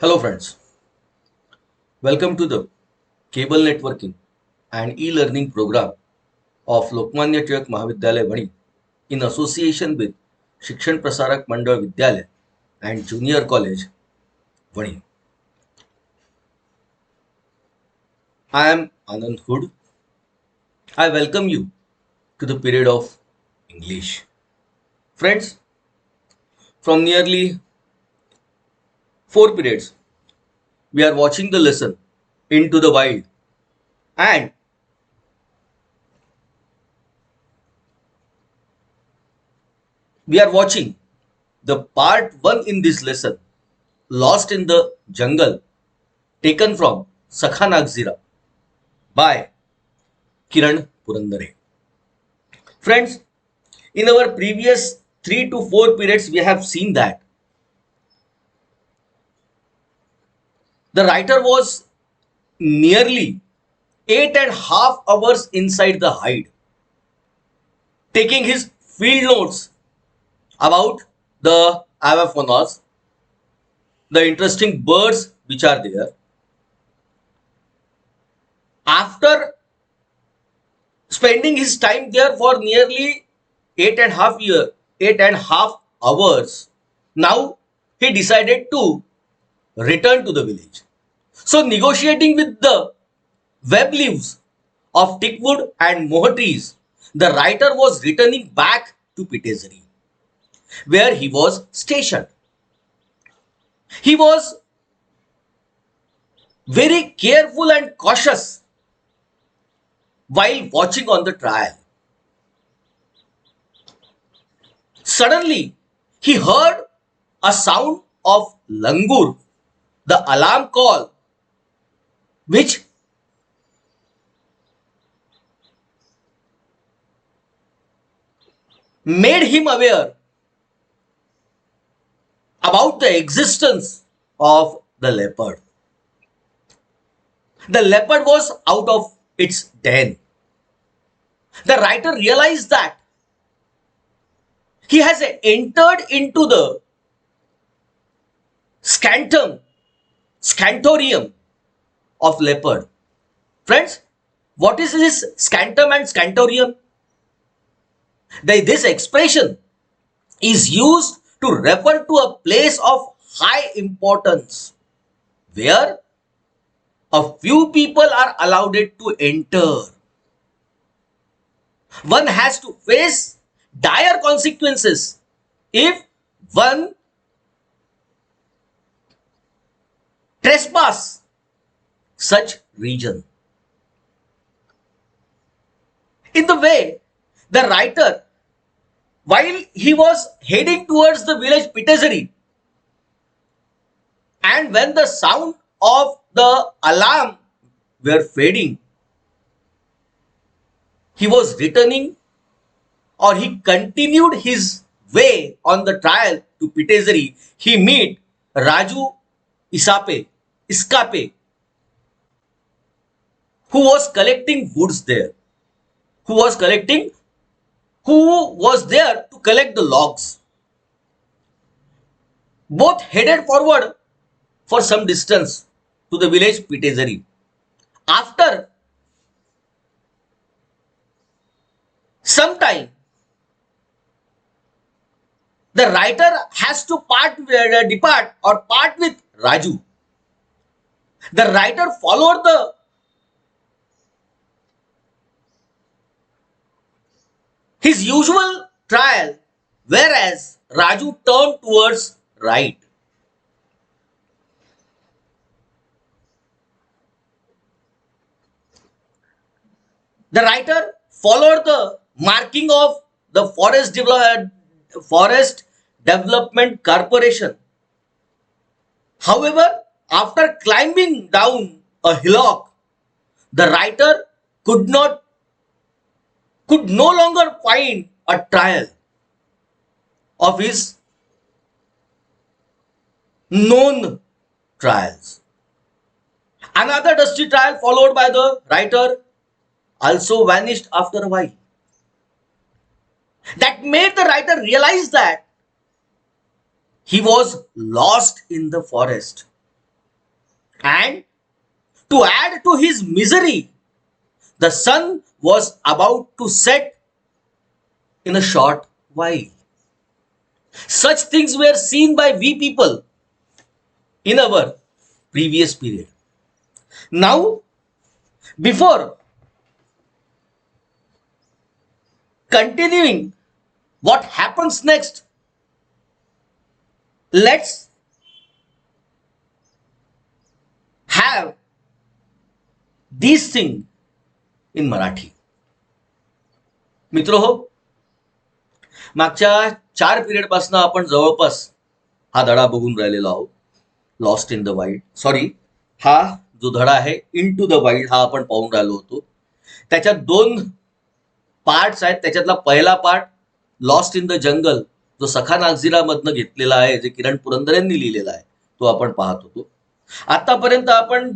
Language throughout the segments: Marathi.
Hello friends, welcome to the cable networking and e-learning program of Lokmanya Tilak Mahavidyalaya Vani in association with Shikshan Prasarak Mandal Vidyalaya and Junior College Vani. I am Anand Hood. I welcome you to the period of English. Friends, from nearly 4 periods, we are watching the lesson Into the Wild, and we are watching the part 1 in this lesson, Lost in the Jungle, taken from Sakha Nagzira by Kiran Purandare. Friends, in our previous 3 to 4 periods, we have seen that the writer was nearly 8.5 hours inside the hide, taking his field notes about the avaphonas, the interesting birds which are there. After spending his time there for nearly 8.5 hours, now he decided to return to the village. So negotiating with the web leaves of teakwood and moh trees, the writer was returning back to Pitezari, where he was stationed. He was very careful and cautious while watching on the trial. Suddenly, he heard a sound of langur, the alarm call, which made him aware about the existence of the leopard. The leopard was out of its den. The writer realized that he has entered into the scantum, scantorium of leopard. Friends, what is this scantum and scantorium? This expression is used to refer to a place of high importance where a few people are allowed to enter. One has to face dire consequences if one trespass such region. In the way, the writer, while he was heading towards the village Pitezari, and when the sound of the alarm were fading, he was returning, or he continued his way on the trail to Pitezari. He met Raju Iskape, who was collecting goods there, who was collecting, who was there to collect the logs. Both headed forward for some distance to the village Pitezari. After some time, the writer has to depart or part with Raju. The writer followed his usual trail, whereas Raju turned towards right. The writer followed the marking of the Forest Development Corporation. However, after climbing down a hillock, the writer could not could no longer find a trail of his known trials. Another dusty trail followed by the writer also vanished after a while. That made the writer realize that he was lost in the forest. And to add to his misery, the sun was about to set in a short while. Such things were seen by we people in our previous period. Now, before continuing what happens next, let's have these things in Marathi. मित्र हो, मागच्या 4 पिरियड पासून आपण जवळपास हा धडा बघून राहिलेलो आहोत. Lost in the wild, sorry, हा जो धडा आहे इन टू द वाईल्ड हा आपण पाहून राहिलो होतो. त्याच्यात 2 पार्ट्स आहेत. त्याच्यातला पहिला part lost in the jungle, जो सखा नागझिरा मधनं घेतलेला आहे, जे किरण पुरंदर यांनी लिहिलेला आहे, तो आपण पाहत होतो. आतापर्यंत आपण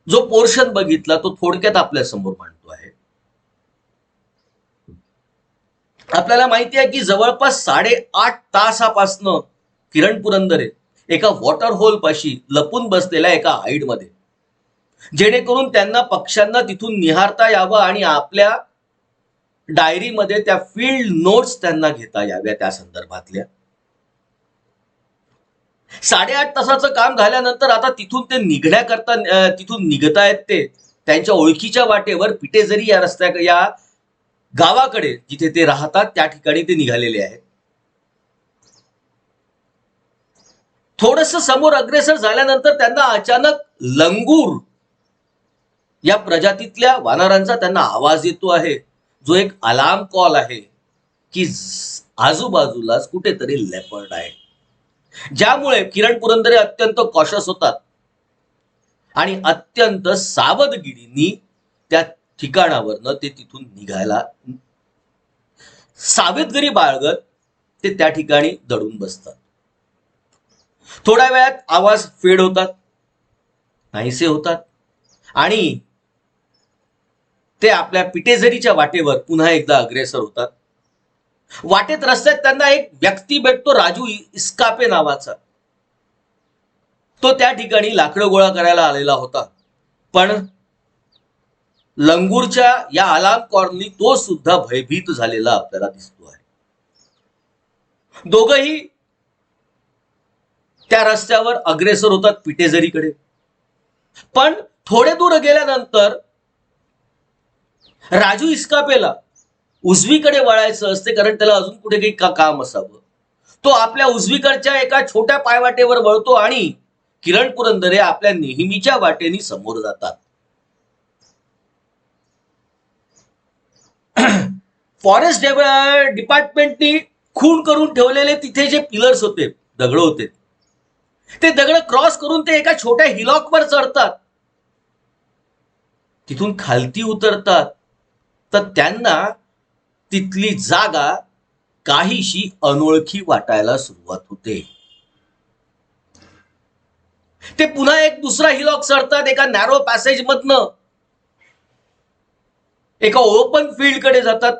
जो पोर्शन बघितला तो थोडक्यात आपल्या समोर मांडतो आहे. आपल्याला माहिती आहे की जवळपास 8.5 तासापासनं किरण पुरंदरे एका वॉटर होल पाशी लपून बसलेल्या एका हाईड मध्ये, जेणेकरून त्यांना पक्ष्यांना तिथून निहारता यावं आणि आपल्या डायरीमध्ये त्या फील्ड नोट्स त्यांना घेता याव्या त्या संदर्भातल्या. 8.5 तासाचं काम झाल्यानंतर आता तिथून ते निघण्याकरता तिथून निघतायत. ते त्यांच्या ओळखीच्या वाटेवर पिटेझरी या रस्त्या या गावाकडे जिथे ते राहतात त्या ठिकाणी ते निघालेले आहेत. थोडस समोर अग्रेसर झाल्यानंतर त्यांना अचानक लंगूर या प्रजातीतल्या वानरांचा त्यांना आवाज येतो आहे, जो एक अलार्म कॉल आहे की आजूबाजूलाच कुठेतरी लेपर्ड आहे. ज्यामुळे किरण पुरंदरे अत्यंत कॉशस होतात आणि अत्यंत सावधगिरीने त्या ठिकाणावरनं ते तिथून निघायला सावधगिरी बाळगत ते त्या ठिकाणी दडून बसतात. थोड्या वेळात आवाज फेड होतात, नाहीसे होतात आणि ते आपल्या पिटेझरीच्या वाटेवर पुन्हा एकदा अग्रेसर होतात. वाटेत रस्त्यात त्यांना एक व्यक्ती भेटतो, राजू इस्कापे नावाचा. तो त्या ठिकाणी लाकडं गोळा करायला आलेला होता, पण लंगूरच्या या अलार्म कॉलनी तो सुद्धा भयभीत झालेला आपल्याला दिसतो आहे. दोघही त्या रस्त्यावर अग्रेसर होतात पिटेझरीकडे. पण थोडे दूर गेल्यानंतर राजू इस्कापेला उजवीकडे वळायचं असते, कारण त्याला अजून कुठे काही काम असावं. तो आपल्या उजवीकडच्या एका छोट्या पायवाटेवर वळतो आणि किरण पुरंदरे आपल्या नेहमीच्या वाटेने समोर जातात. फॉरेस्ट डिपार्टमेंटनी खून करून ठेवलेले तिथे जे पिलर्स होते, दगड होते, ते दगड क्रॉस करून ते एका छोट्या हिलॉकवर चढतात. तिथून खालती उतरतात तर त्यांना तिथली जागा काहीशी अनोळखी वाटायला सुरुवात होते. ते पुन्हा एक दुसरा हिलॉक चढतात, एका नॅरो पॅसेज मधनं एका ओपन फील्ड कडे जातात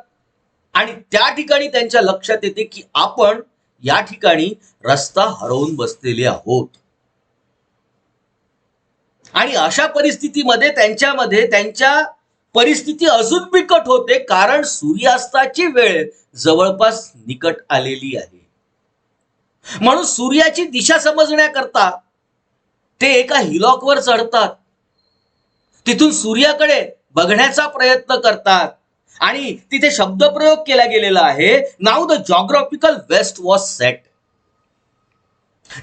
आणि त्या ठिकाणी त्यांच्या लक्षात येते की आपण या ठिकाणी रस्ता हरवून बसलेले आहोत. आणि अशा परिस्थितीमध्ये त्यांच्या परिस्थिती अजून बिकट होते, कारण सूर्यास्ताची वेळ जवळपास निकट आलेली आहे. म्हणून सूर्याची दिशा समजण्याकरता ते एका हिलॉकवर चढतात, तिथून सूर्याकडे बघण्याचा प्रयत्न करतात आणि तिथे शब्दप्रयोग केला गेलेला आहे, now the geographical west was set.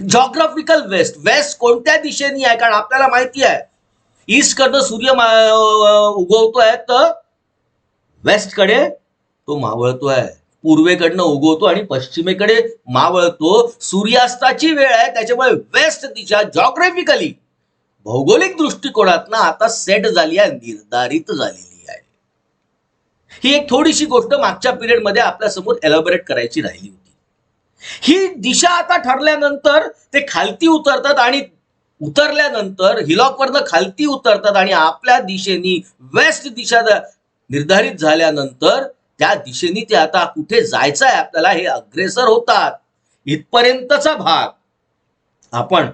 Geographical west, west कोणत्या दिशेने आहे? कारण आपल्याला माहिती आहे ईस्ट कडनं सूर्य उगवतोय तर वेस्ट कडे तो मावळतोय, पूर्वेकडनं उगवतो आणि पश्चिमेकडे मावळतो. सूर्यास्ताची वेळ आहे, त्याच्यामुळे वेस्ट दिशा जॉग्राफिकली भौगोलिक दृष्टिकोनातनं आता सेट झाली आहे, निर्धारित झालेली आहे. ही एक थोडीशी गोष्ट मागच्या पिरियड मध्ये आपल्या समोर एलॅबोरेट करायची राहिली होती. ही दिशा आता ठरल्यानंतर ते खालती उतरतात आणि उतरल्यानंतर हिलॉकवरनं खालती उतरतात आणि आपल्या दिशेने वेस्ट दिशा निर्धारित झाल्यानंतर त्या दिशेने ते आता कुठे जायचं आहे आपल्याला हे अग्रेसर होतात. इथपर्यंतचा भाग आपण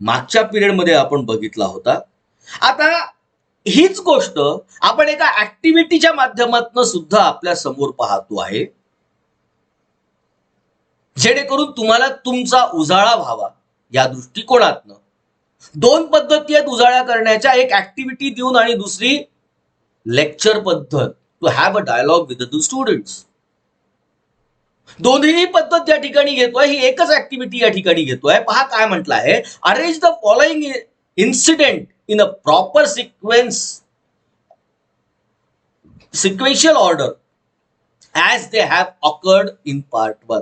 मागच्या पिरियडमध्ये आपण बघितला होता. आता हीच गोष्ट आपण एका ऍक्टिव्हिटीच्या माध्यमातून सुद्धा आपल्या समोर पाहतो आहे, जेणेकरून तुम्हाला तुमचा उजाळा व्हावा या दृष्टिकोनातनं. दोन पद्धती आहेत उजाळा करण्याच्या, एक ऍक्टिव्हिटी देऊन आणि दुसरी लेक्चर पद्धत, to have a dialogue with the students. दोन्ही पद्धत या ठिकाणी घेतोय, ही एकच ऍक्टिव्हिटी या ठिकाणी घेतोय. पहा काय म्हटलं आहे, arrange the following incident in a proper sequential order as they have occurred in part 1.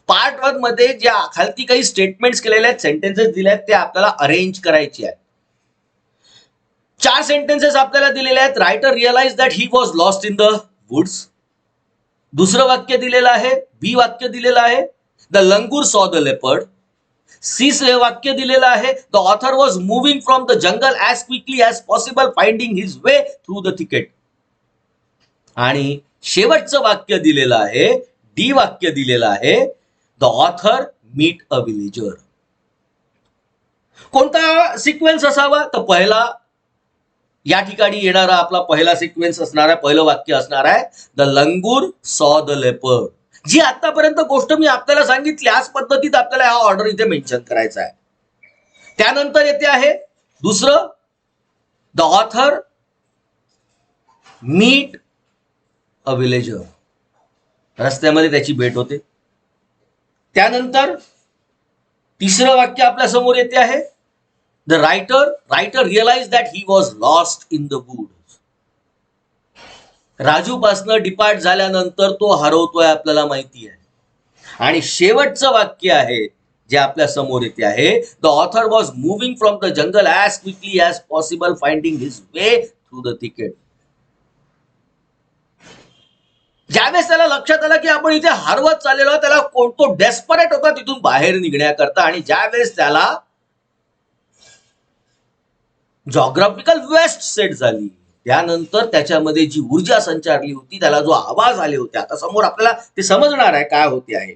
Part 1 मध्ये ज्या खालती काही स्टेटमेंट्स केलेले आहेत, सेंटेन्सेस दिले आहेत, ते आपल्याला अरेंज करायचे आहेत. 4 सेंटेन्सेस आपल्याला दिलेले आहेत. Writer realise that he was lost in the woods. दुसरं वाक्य दिलेलं आहे, बी वाक्य दिलेलं आहे, द लंगूर सॉ द लेपर्ड. सी वाक्य दिलेलं आहे, the author was moving from the jungle as quickly as possible finding his way through the thicket. आणि शेवटचं वाक्य दिलेलं आहे, डी वाक्य दिलेलं आहे, the author meet a villager. कोणता सिक्वेन्स असावा, तर पहिला या ठिकाणी येणारा आपला पहिला सिक्वेन्स असणार आहे, पहिलं वाक्य असणार आहे, द लंगूर सॉ द लेपर्ड. जी आतापर्यंत गोष्ट मी आपल्याला सांगितली, याच पद्धतीत आपल्याला हा ऑर्डर इथे मेन्शन करायचा आहे. त्यानंतर येते आहे दुसरं, the author meet a villager. रस्त्यामध्ये त्याची भेट होते. त्यानंतर तिसरं वाक्य आपल्या समोर येते आहे, the writer realise that he was lost in the woods. राजूपासनं डिपार्ट झाल्यानंतर तो हरवतोय आपल्याला माहिती आहे. आणि शेवटचं वाक्य आहे जे आपल्या समोर येते आहे, the author was moving from the jungle as quickly as possible finding his way through the thicket. ज्यावेळेस त्याला लक्षात आलं की आपण इथे हरवत चाललेलो, त्याला तो डेस्परेट होता तिथून बाहेर निघण्याकरता. आणि ज्यावेळेस त्याला जॉग्राफिकल वेस्ट सेट झाली, त्यानंतर त्याच्यामध्ये जी ऊर्जा संचारली होती, त्याला जो आवाज आले होते, आता समोर आपल्याला ते समजणार आहे काय होते आहे.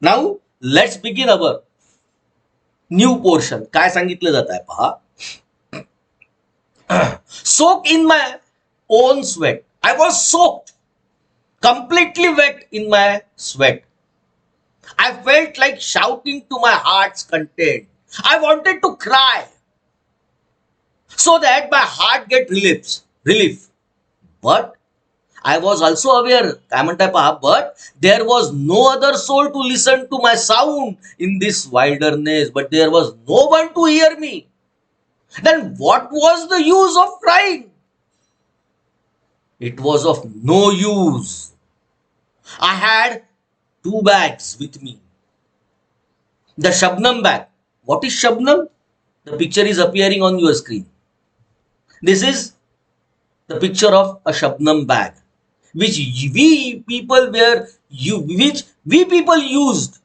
Now let's begin our new portion. काय सांगितलं जात आहे पहा, soak in my on sweat. I was soaked completely wet in my sweat. I felt like shouting to my heart's content. I wanted to cry so that my heart get relief. But I was also aware, काय म्हणताय पहा, but there was no other soul to listen to my sound in this wilderness, but there was no one to hear me. Then what was the use of crying? It was of no use. I had 2 bags with me. The Shabnam bag. What is Shabnam? The picture is appearing on your screen. This is the picture of a Shabnam bag, which we people used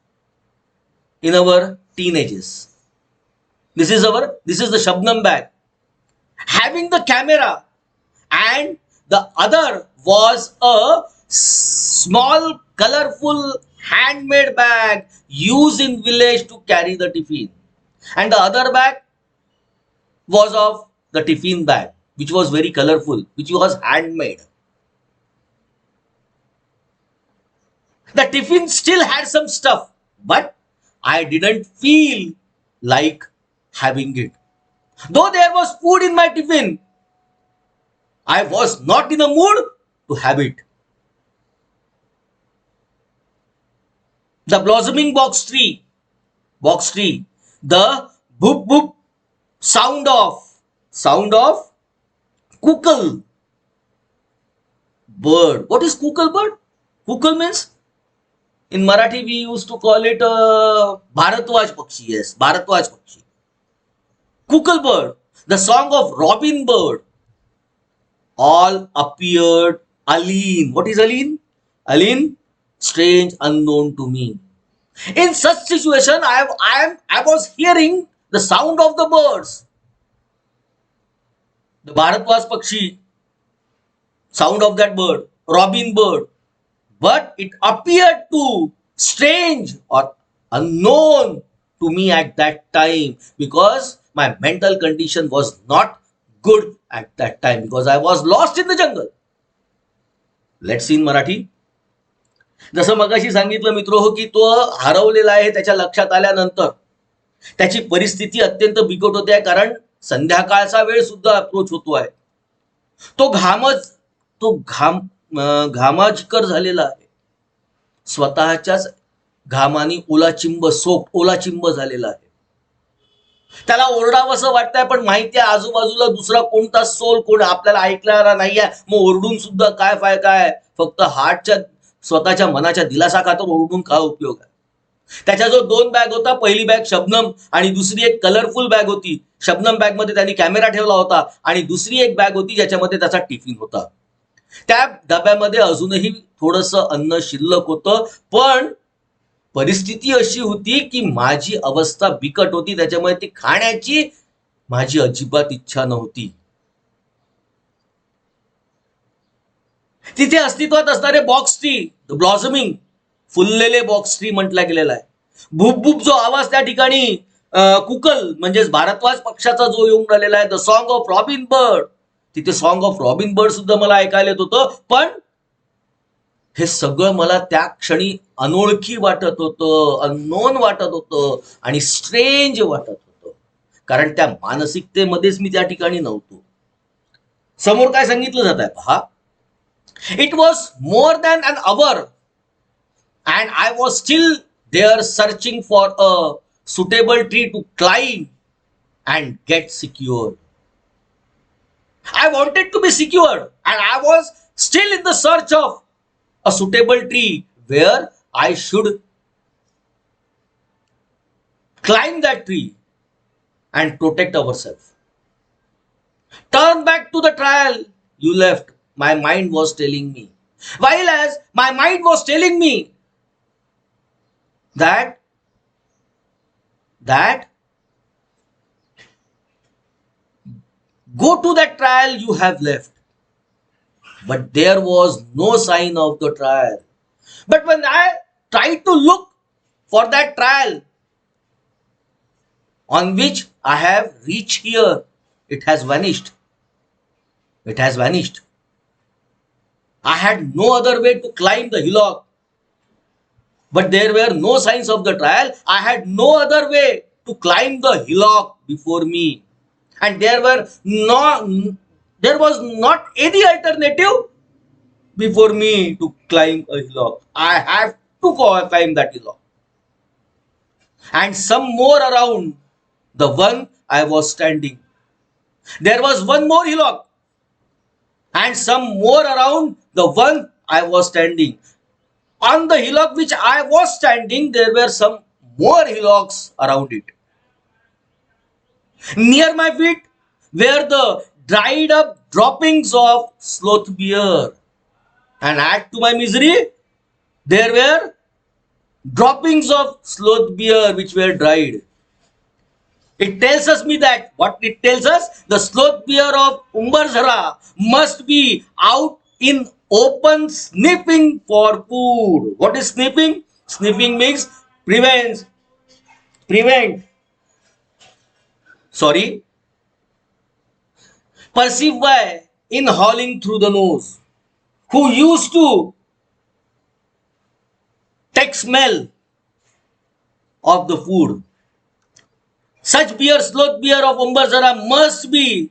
in our teenagers. This is the Shabnam bag, having the camera, and the other was a small colorful handmade bag used in village to carry the tiffin, and the other bag was of the tiffin bag, which was very colorful, which was handmade. The tiffin still had some stuff, but I didn't feel like having it. Though there was food in my tiffin, I was not in a mood to have it. The blossoming box tree, the boop boop sound of kukal bird. What is kukal bird? Kukal means, in Marathi we used to call it Bharatwaj Pakshi. Yes, Bharatwaj Pakshi. Kukal bird, the song of robin bird, all appeared alien. What is alien? Alien, strange, unknown to me. In such situation, I was hearing the sound of the birds. The Bharatwaj Pakshi, sound of that bird, robin bird. But it appeared to strange or unknown to me at that time, because my mental condition was not good at that time because I was lost in the jungle. Let's see in Marathi. जसं मगाशी सांगितलं मित्र हो की तो हरवलेला आहे, त्याच्या लक्षात आल्यानंतर त्याची परिस्थिती अत्यंत बिकट होते आहे, कारण संध्याकाळचा वेळ सुद्धा अप्रोच होतो आहे. तो घामाजकर झालेला आहे, स्वतःच्याच घामानी ओलाचिंब झालेला आहे. त्याला ओरडावंसं वाटतंय, पण माहिती आहे आजूबाजूला दुसरा कोणता सोल कोण आपल्याला ऐकणारा नाहीये. मग ओरडून सुद्धा काय फायदा आहे, फक्त हार्टच्या स्वतःच्या मनाच्या दिलासा खातर ओरडून काय उपयोग आहे. त्याच्या जो 2 बॅग होता, पहिली बॅग शबनम आणि दुसरी एक कलरफुल बॅग होती. शबनम बॅग मध्ये त्यांनी कॅमेरा ठेवला होता आणि दुसरी एक बॅग होती ज्याच्यामध्ये त्याचा टिफिन होता. त्या डब्यामध्ये अजूनही थोडंसं अन्न शिल्लक होतं, पण परिस्थिती अशी होती की माझी अवस्था बिकट होती, त्याच्यामुळे ती खाण्याची माझी अजिबात इच्छा नव्हती. तिथे अस्तित्वात असणारे बॉक्स ट्री, ब्लॉसमिंग, फुललेले बॉक्स ट्री म्हटला गेलेला आहे. भूप जो आवाज त्या ठिकाणी कुकल म्हणजेच भारद्वाज पक्षाचा जो येऊन राहिलेला आहे, the song of robin bird, तिथे सॉन्ग ऑफ रॉबिन बर्ड सुद्धा मला ऐकायला येत होतं. पण हे सगळं मला त्या क्षणी अनोळखी वाटत होतं, अननोन वाटत होतं आणि स्ट्रेंज वाटत होतं, कारण त्या मानसिकतेमध्येच मी त्या ठिकाणी नव्हतो. समोर काय सांगितलं जात आहे पहा. It was more than an hour and I was still there searching for a suitable tree to climb and get secure. I wanted to be secured and I was still in the search of a suitable tree where I should climb that tree and protect ourselves. Turn back to the trial you left, my mind was telling me. While as my mind was telling me that go to that trial you have left, but there was no sign of the trial. But when I tried to look for that trial on which I have reached here, it has vanished. I had no other way to climb the hillock, but there were no signs of the trial. I had no other way to climb the hillock before me, and there was not any alternative before me to climb a hillock. I have to climb that hillock, and some more around the one I was standing. There was one more hillock, and some more around the one I was standing. On the hillock which I was standing, there were some more hillocks around it. Near my feet were the dried up droppings of sloth beer, and add to my misery, there were droppings of sloth beer which were dried. It tells us me that, what it tells us, the sloth beer of Umbarzara must be out in open sniffing for food. What is sniffing? Sniffing means prevent. Perceive by inhaling through the nose. Who used to take smell of the food. Such beer, sloth beer of Umbarzara must be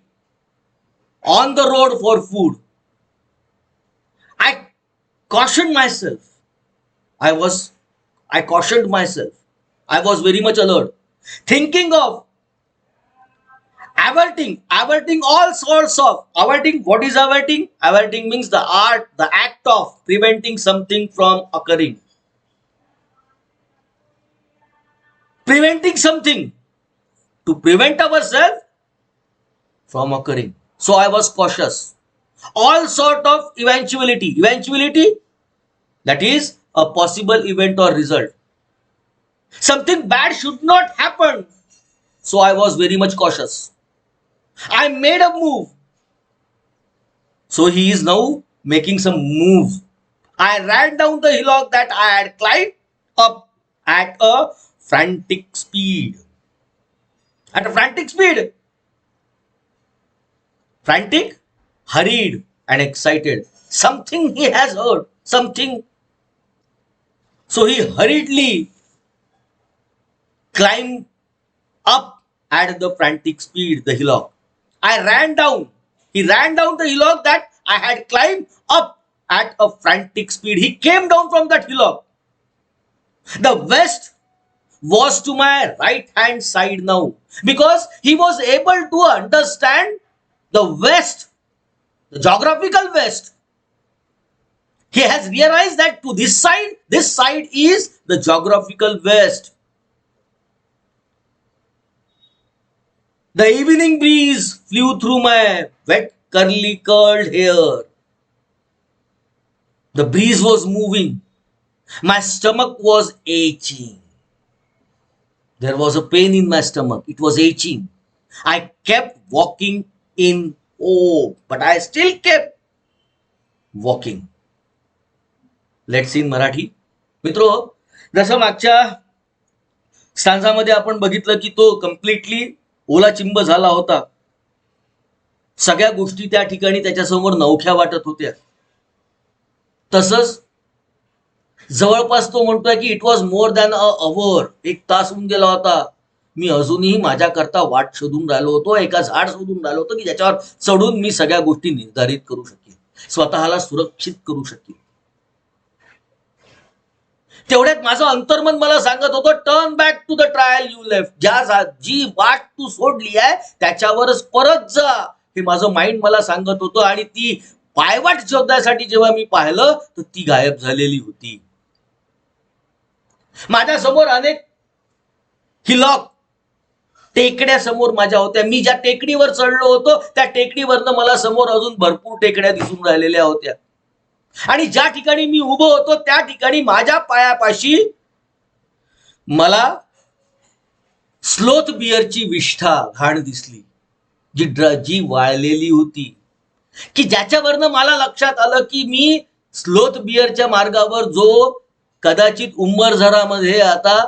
on the road for food. I cautioned myself. I cautioned myself. I was very much alert, thinking of averting all sorts of averting. What is averting? Averting means the act of preventing something from occurring. Preventing something to prevent ourselves from occurring. So I was cautious. All sort of eventuality, that is a possible event or result. Something bad should not happen. So I was very much cautious. I made a move. So he is now making some move. I ran down the hillock that I had climbed up at a frantic speed. at a frantic speed. Frantic, hurried, and excited. Something he has heard, something. So he hurriedly climbed up at the frantic speed the hillock. I ran down. He ran down the hillock that I had climbed up at a frantic speed. He came down from that hillock. The west was to my right hand side now because he was able to understand the west, the geographical west. He has realized that to this side is the geographical west. The evening breeze flew through my wet curly curled hair. The breeze was moving. My stomach was aching. There was a pain in my stomach. It was itching. I kept walking in hope, but I still kept walking. Let's in Marathi. मित्रो, जसं मागच्या स्टांजामध्ये आपण बघितलं की तो कम्प्लिटली ओला चिंब झाला होता. सगळ्या गोष्टी त्या ठिकाणी त्याच्यासमोर नवख्या वाटत होत्या. तसंच जवळपास तो म्हणतोय की it was more than a our. 1 तास होऊन गेला होता. मी अजूनही माझ्याकरता वाट शोधून राहिलो होतो, एका झाड शोधून राहिलो होतो की ज्याच्यावर चढून मी सगळ्या गोष्टी निर्धारित करू शकेन, स्वतःला सुरक्षित करू शकेन. तेवढ्यात माझं अंतर्मन मला सांगत होतं turn back to the trail you left. जी वाट तू सोडली आहे त्याच्यावरच परत जा, हे माझं माइंड मला सांगत होतं. आणि ती पायवाट शोधण्यासाठी जेव्हा मी पाहिलं तर ती गायब झालेली होती. माझ्या समोर अनेक हिलॉक, टेकड्या समोर माझ्या होत्या. मी ज्या टेकडीवर चढलो होतो त्या टेकडीवरनं मला समोर अजून भरपूर टेकड्या दिसून राहिलेल्या होत्या. आणि ज्या ठिकाणी मी उभो होतो त्या ठिकाणी माझ्या पायापाशी मला स्लोथ बियरची विष्ठा घाण दिसली, जी वाळलेली होती, की ज्याच्यावरनं मला लक्षात आलं की मी स्लोथ बियरच्या मार्गावर, जो कदाचित उंबरझरामध्ये आता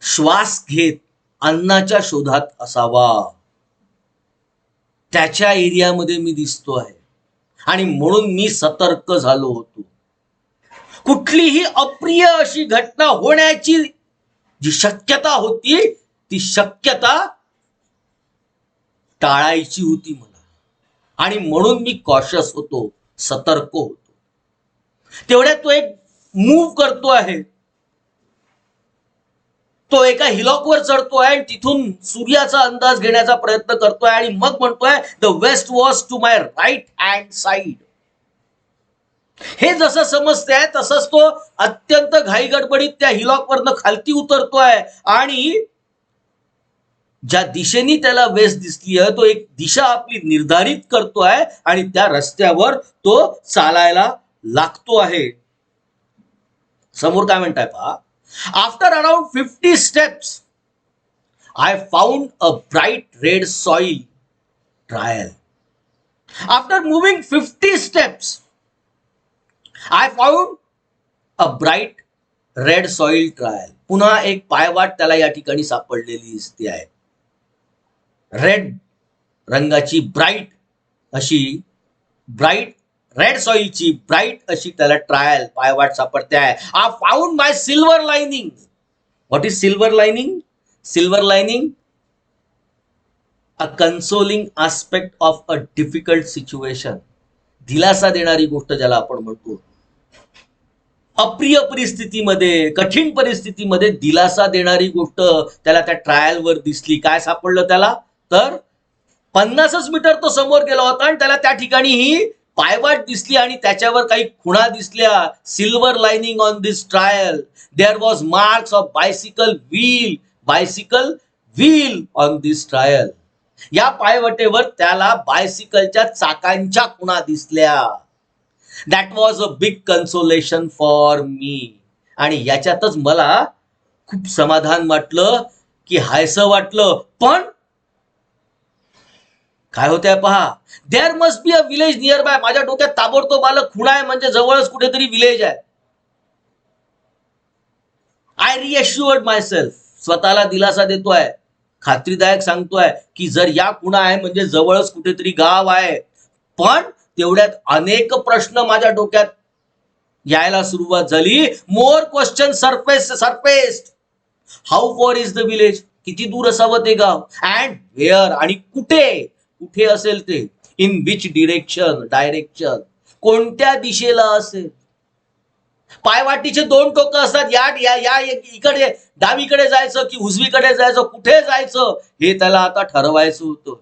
श्वास घेत अन्नाच्या शोधात असावा, त्याच्या एरियामध्ये मी दिसतो आहे. आणि म्हणून मी सतर्क झालो होतो. कुठलीही अप्रिय अशी घटना होण्याची जी शक्यता होती ती शक्यता टाळायची होती मला. आणि म्हणून मी कॉशियस होतो, सतर्क होतो. तेवढ्यात तो एक मूव्ह करतो आहे. तो एका हिलॉकवर चढतोय आणि तिथून सूर्याचा अंदाज घेण्याचा प्रयत्न करतोय. आणि मग म्हणतोय the west was to my right hand side. हे जसं समजतंय तसंच तो अत्यंत घाईगडबडीत त्या हिलॉकवरनं खालती उतरतोय. आणि ज्या दिशेने त्याला वेस्ट दिसली आहे तो एक दिशा आपली निर्धारित करतोय आणि त्या रस्त्यावर तो चालायला लागतो आहे. समोर काय म्हणताय पहा. After around 50 steps, I found a bright red soil trial. After moving 50 steps, I found a bright red soil trial. पुन्हा एक पायवाट त्याला या ठिकाणी सापडलेली दिसते आहे. रेड रंगाची ब्राईट रेड सॉइलची ब्राईट अशी त्याला ट्रायल पायवाट सापडते आहे. I found my silver lining. What is silver lining? Silver lining, a consoling aspect of a difficult situation. दिलासा देणारी गोष्ट ज्याला आपण म्हणतो. अप्रिय परिस्थितीमध्ये, कठीण परिस्थितीमध्ये दिलासा देणारी गोष्ट त्याला त्या ट्रायलवर दिसली. काय सापडलं त्याला? तर 50 मीटर तो समोर गेला होता आणि त्याला त्या ठिकाणी ही पायवाट दिसली आणि त्याच्यावर काही खुणा दिसल्या. Silver lining on this trail. There was marks of bicycle wheel on this trail. या पायवटेवर त्याला बायसिकलच्या चाकांच्या खुणा दिसल्या. That was a big consolation for me. आणि याच्यातच मला खूप समाधान वाटलं, की हायसं वाटलं. पण काय होतंय पहा. There must be a village nearby. माझ्या डोक्यात ताबडतोब आलं खुणा आहे म्हणजे जवळच कुठेतरी विलेज आहे. I reassured myself. स्वतःला दिलासा देतोय. खात्रीदायक सांगतोय की जर या खुणा आहे म्हणजे जवळच कुठेतरी गाव आहे. पण तेवढ्यात अनेक प्रश्न माझ्या डोक्यात यायला सुरुवात झाली. More question surfaced. How far is the village? किती दूर असावं ते गाव? And where? आणि कुठे? कुठे असेल ते? In which direction? कोणत्या दिशेला असेल? पायवाटीचे दोन टोकं असतात. या या या इकडे डावीकडे जायचं की उजवीकडे जायचं, कुठे जायचं हे त्याला आता ठरवायचं होतं.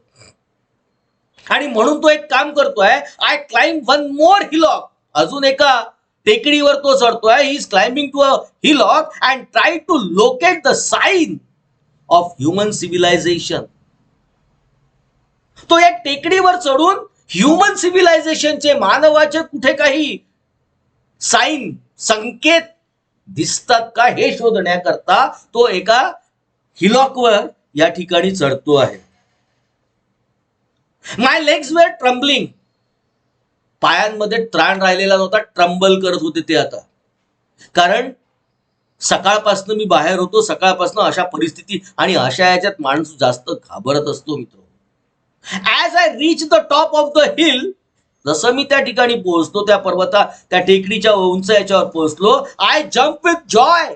आणि म्हणून तो एक काम करतोय. I climb one more hillock. अजून एका टेकडीवर तो चढतोय. He is climbing to a hillock and try to locate the sign of human civilization. तो एक टेकडीवर चढून ह्युमन सिव्हिलायझेशनचे, मानवाचे कुठे काही साइन, संकेत दिसतात का हे शोधण्याकरता तो एका हिलॉकवर या ठिकाणी चढतो आहे. माय लेग्स वेर ट्रम्बलिंग. पायांमध्ये त्राण राहिलेला नव्हता, ट्रम्बल करत होते ते आता. कारण सकाळपासून मी बाहेर होतो. सकाळपासून अशा परिस्थिती आणि अशा याच्यात माणूस जास्त घाबरत असतो मित्र. As I reach the top of the hill, जसं मी त्या ठिकाणी पोहोचतो, त्या टेकडीच्या उंच याच्यावर पोहोचलो, आय जम्प विथ जॉय.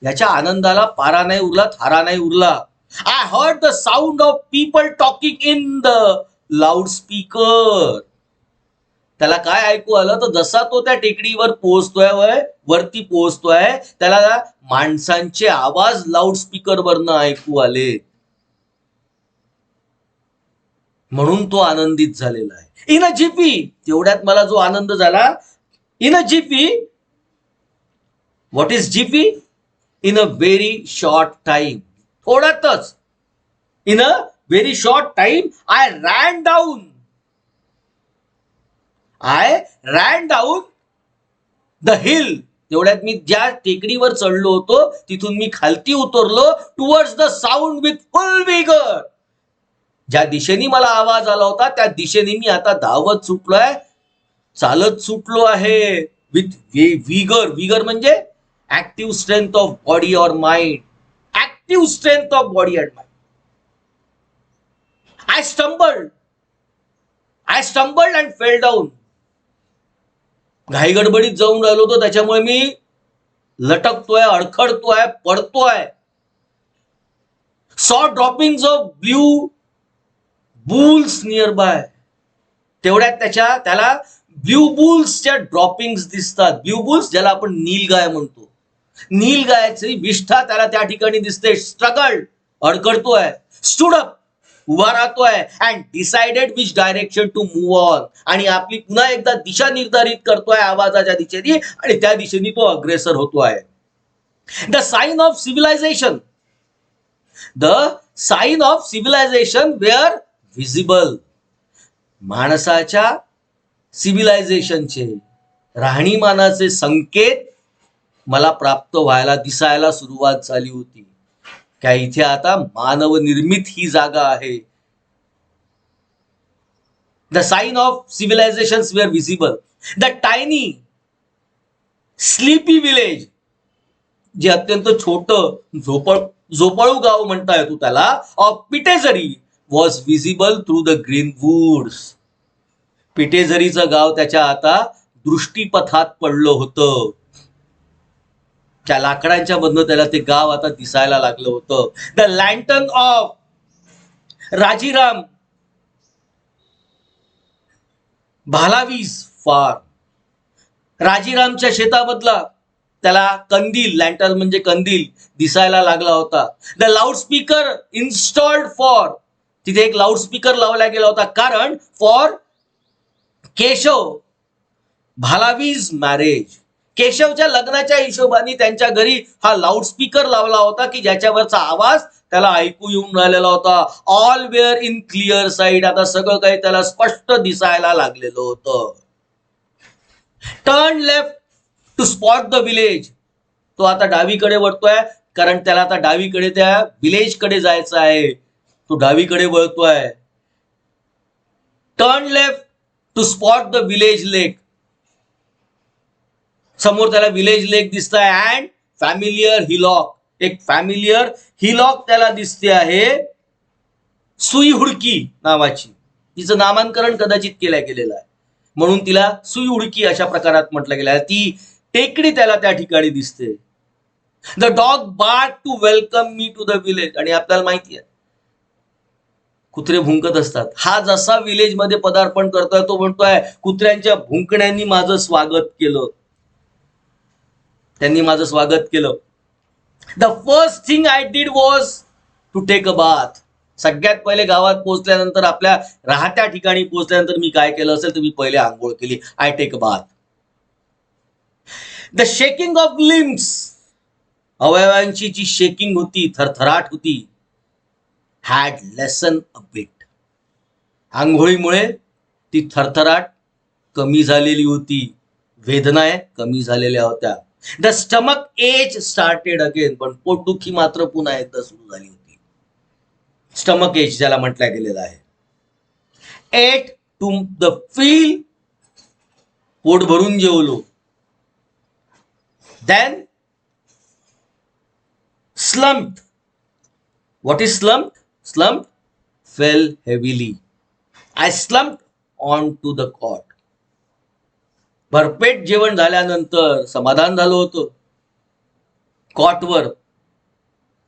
याच्या आनंदाला पारा नाही उरला, थारा नाही उरला. I heard the sound of people talking in the loud speaker. त्याला काय ऐकू आलं? तर जसा तो त्या टेकडीवर पोहोचतोय, वरती पोहोचतोय, त्याला माणसांचे आवाज लाऊड स्पीकर वरनं ऐकू आले. म्हणून तो आनंदित झालेला आहे. इन अ जिपी, तेवढ्यात मला जो आनंद झाला, in a jiffy, what is jiffy? In a very short time. थोड्यातच, in a very short time I ran down the hill. तेवढ्यात मी ज्या टेकडीवर चढलो होतो तिथून मी खालती उतरलो, towards the sound with full vigour. ज्या दिशेने मला आवाज आला होता त्या दिशेने मी आता धावत सुटलोय, चालत सुटलो आहे. With vigour. विगर म्हणजे active strength of body or mind. Active strength of body and mind. I stumbled and fell down. घाईगडबडीत जाऊन राहिलो होतो, त्याच्यामुळे मी लटकतोय, अडखडतोय, पडतोय. Saw droppings of blue bulls nearby. तेवढ्यात त्याला ब्ल्यू बुल्सच्या ड्रॉपिंग्स दिसतात. ब्ल्यू बुल्स ज्याला आपण नीलगाय म्हणतो. नीलगायची विष्ठा त्याला त्या ठिकाणी दिसते. स्ट्रगल, अडखडतोय. स्टूड अप, उभा राहतोय. And decided which direction to move on. आणि आपली पुन्हा एकदा दिशा निर्धारित करतोय आवाजाच्या दिशेने, आणि त्या दिशेने तो अग्रेसर होतोय. The sign of civilisation, the sign of civilisation were visible. माणसाच्या सिव्हिलायझेशनचे, राहणीमानाचे संकेत मला प्राप्त व्हायला, दिसायला सुरुवात झाली होती. क्या इथे आता मानवनिर्मित ही जागा आहे. The sign of civilisation were visible. The tiny sleepy village, जे अत्यंत छोटं झोपाळू गाव म्हणता येतो त्याला, of Pitezari was visible through the green woods. पिटेझरीचं गाव त्याच्या आता दृष्टीपथात पडलं होतं. त्या लाकडांच्या मधनं त्याला ते गाव आता दिसायला लागलं होतं. द लँटर्न ऑफ राजीराम भालावीज फार. राजीरामच्या शेतामधला त्याला कंदील, लँटर्न म्हणजे कंदील, दिसायला लागला होता. द लाऊडस्पीकर इन्स्टॉल्ड फॉर, तिथे एक लाऊडस्पीकर लावला गेला होता, कारण फॉर केशव भालावीज मॅरेज. केशवच्या लग्नाच्या हिशोबाने त्यांच्या घरी हा लाऊडस्पीकर लावला होता की ज्याच्यावरचा आवाज त्याला ऐकू येऊन राहिलेला होता. All were in clear sight. आता सगळं काही त्याला स्पष्ट दिसायला लागलेलं होतं. Turn left to spot the village. तो आता डावीकडे वळतोय, कारण त्याला आता डावीकडे त्या विलेज कडे जायचं आहे. तो डावीकडे वळतोय. Turn left to spot the village lake. समोर त्याला विलेज लेक दिसतंय. And familiar hillock. एक फॅमिलियर हिलॉक त्याला दिसते आहे, सुई हुडकी नावाची. तिचं नामांकरण कदाचित गेलेलं आहे, म्हणून तिला सुई हुडकी अशा प्रकारात म्हटलं गेलं आहे. ती टेकडी त्याला त्या ठिकाणी दिसते. The dog bark to welcome me to the village. आणि आपल्याला माहिती आहे कुत्रे भुंकत असतात. हा जसा विलेज मध्ये पदार्पण करतोय तो म्हणतोय कुत्र्यांच्या भुंकण्यांनी माझं स्वागत केलं, त्यांनी माझं स्वागत केलं. The first thing I did was to take a bath. सगळ्यात पहिले गावात पोहोचल्यानंतर, आपल्या राहत्या ठिकाणी पोहोचल्यानंतर मी काय केलं असेल तर मी पहिले आंघोळ केली. I take a bath. The shaking of limbs. अवयवांची जी शेकिंग होती, थरथराट होती, हॅड लेसन अ बिट. आंघोळीमुळे ती थरथराट कमी झालेली होती, वेदना कमी झालेल्या होत्या. The stomach ache started again. पण पोटदुखी मात्र पुन्हा एकदा सुरू झाली होती. स्टमक एज ज्याला म्हटलं गेलेलं आहे. Ate to the fill. पोट भरून जेवलो. Then slumped. What is slumped? Slumped, fell heavily. I slumped onto the cot. भरपेट जेवण झाल्यानंतर समाधान झालं होतं. कॉटवर,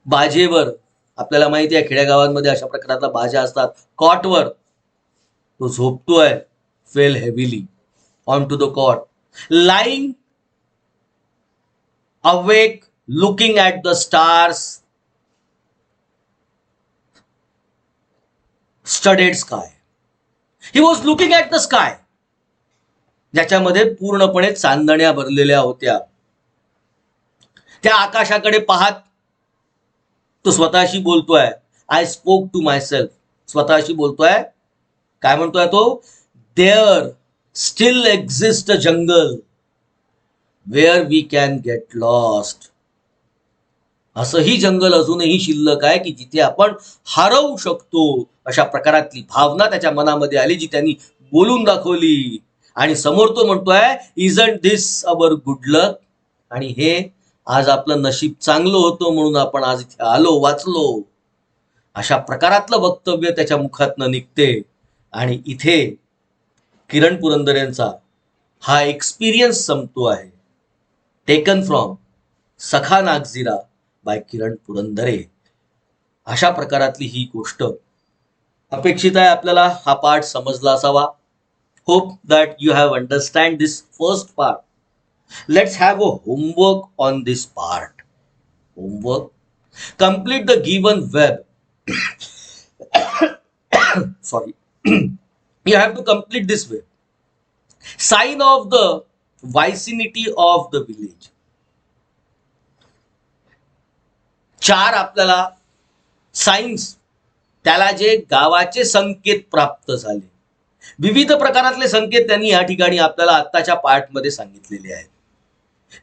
बाजेवर, आपल्याला माहिती आहे खेड्यागावांमध्ये अशा प्रकारच्या बाजा असतात. कॉटवर तो झोपतोय. Fell heavily on to the cot. Lying awake, looking at the stars, studded sky. He was looking at the sky, ज्याच्यामध्ये पूर्णपणे चांदण्या भरलेल्या होत्या. त्या आकाशाकडे पाहत तो स्वतःशी बोलतोय. I spoke to myself. स्वतःशी बोलतोय. काय म्हणतोय तो? There still exist a jungle where we can get lost. असंही जंगल अजूनही शिल्लक आहे की जिथे आपण हरवू शकतो. अशा प्रकारातली भावना त्याच्या मनामध्ये आली, जी त्यांनी बोलून दाखवली. आणि समोर तो म्हणतोय, इजंट धिस अवर गुड लक. आणि हे आज आपलं नशीब चांगलं होतं म्हणून आपण आज इथे आलो, वाचलो. अशा प्रकारातलं वक्तव्य त्याच्या मुखातनं निघते. आणि इथे किरण पुरंदरेंचा हा एक्सपिरियन्स संपतो आहे. टेकन फ्रॉम सखा नागझिरा बाय किरण पुरंदरे. अशा प्रकारातली ही गोष्ट अपेक्षित आहे आपल्याला हा पार्ट समजला असावा. Hope that you have understand this first part. Let's have a homework on this part. Homework: complete the given web. Sorry. You have to complete this web. Sign of the vicinity of the village. 4 आपल्याला सायन्स, त्याला जे गावाचे संकेत प्राप्त झाले, विविध प्रकारातले संकेत त्यांनी या ठिकाणी आपल्याला आत्ताच्या पार्टमध्ये सांगितलेले आहेत.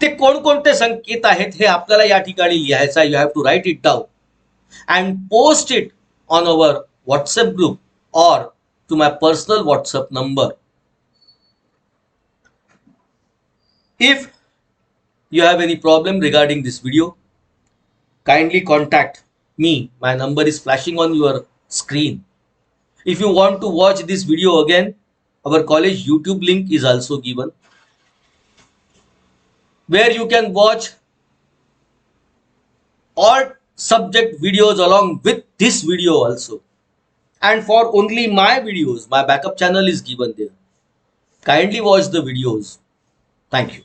ते कोणकोणते संकेत आहेत हे आपल्याला या ठिकाणी लिहायचं आहे. You have to write it down and post it on our WhatsApp group or to my personal WhatsApp number. If you have any problem regarding this video, kindly contact me. My number is flashing on your screen. If you want to watch this video again, our college YouTube link is also given, where you can watch all subject videos along with this video also. And for only my videos, my backup channel is given there. Kindly watch the videos. Thank you.